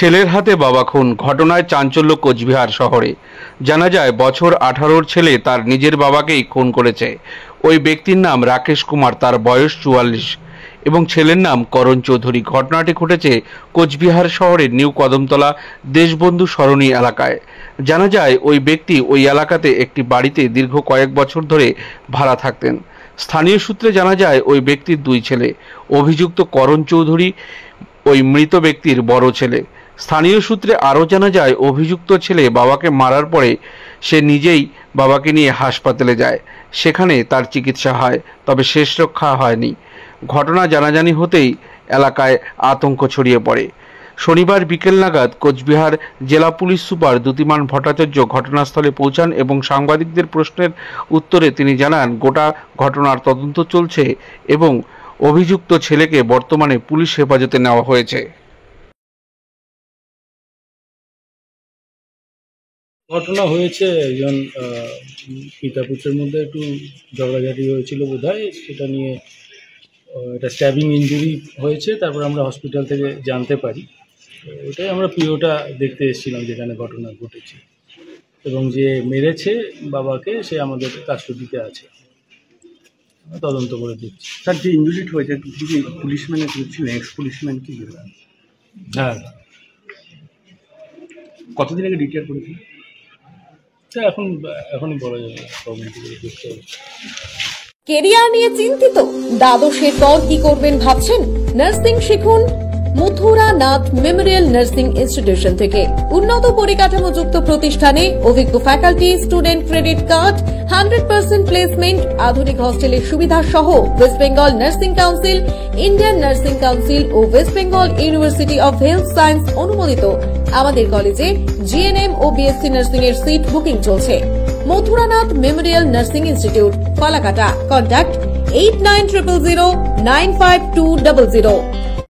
ছেলের হাতে বাবা খুন, ঘটনায় চাঞ্চল্য কোচবিহার শহরে। জানা যায় বছর 18-র ছেলে তার নিজের বাবাকেই খুন করেছে। ওই ব্যক্তির নাম রাকেশ কুমার, তার বয়স 44 এবং ছেলের নাম করণ চৌধুরী। ঘটনাটি ঘটেছে কোচবিহার শহরের নিউ কদমতলা দেশবন্ধু সরণি এলাকায়। জানা যায় ওই ব্যক্তি ওই এলাকাতে একটি বাড়িতে দীর্ঘ কয়েক বছর ধরে ভাড়া থাকতেন। স্থানীয় সূত্রে জানা যায় ওই ব্যক্তির দুই ছেলে। অভিযুক্ত করণ চৌধুরী ওই মৃত ব্যক্তির বড় ছেলে। স্থানীয় সূত্রে আরও জানা যায় অভিযুক্ত ছেলে বাবাকে মারার পরে সে নিজেই বাবাকে নিয়ে হাসপাতালে যায়। সেখানে তার চিকিৎসা হয়, তবে শেষ রক্ষা হয়নি। ঘটনা জানাজানি হতেই এলাকায় আতঙ্ক ছড়িয়ে পড়ে। শনিবার বিকেল নাগাদ কোচবিহার জেলা পুলিশ সুপার দ্যুতিমান ভট্টাচার্য ঘটনাস্থলে পৌঁছান এবং সাংবাদিকদের প্রশ্নের উত্তরে তিনি জানান গোটা ঘটনার তদন্ত চলছে এবং অভিযুক্ত ছেলেকে বর্তমানে পুলিশ হেফাজতে নেওয়া হয়েছে। ঘটনা হয়েছে একজন পিতা পুত্রের মধ্যে একটু ঝগড়াঝাটি হয়েছিল বোধহয়, সেটা নিয়ে একটা স্ট্যাবিং ইনজুরি হয়েছে। তারপর আমরা হসপিটাল থেকে জানতে পারি, ওটাই আমরা পিওটা দেখতে এসেছিলাম যেখানে ঘটনা ঘটেছে, এবং যে মেরেছে বাবাকে সে আমাদের কাস্টডিতে আছে, তদন্ত করে দিচ্ছি। স্যার, যে ইনজুরিড হয়েছে পুলিশম্যানের ছিলেন, এক্স পুলিশম্যান কি? হ্যাঁ। কতদিন আগে রিটায়ার করেছিল? এখনই বলা যাবে, গভর্নমেন্ট থেকে দেখতে হবে। কেরিয়ার নিয়ে চিন্তিত? দ্বাদশের পর কি করবেন ভাবছেন? নার্সিং শিখুন Mathura Nath memorial nursing institution থেকে। উন্নত পরিকাঠামোযুক্ত প্রতিষ্ঠানে অভিজ্ঞ faculty, student credit card, 100% placement, আধুনিক হস্টেলের সুবিধা সহ West Bengal nursing council, Indian nursing council ও West Bengal university of health science অনুমোদিত আমাদের কলেজে জিএনএম ও বিএসসি নার্সিং এর সিট বুকিং চলছে। Mathuranath memorial nursing institute, Falakata. Contact 8900095200।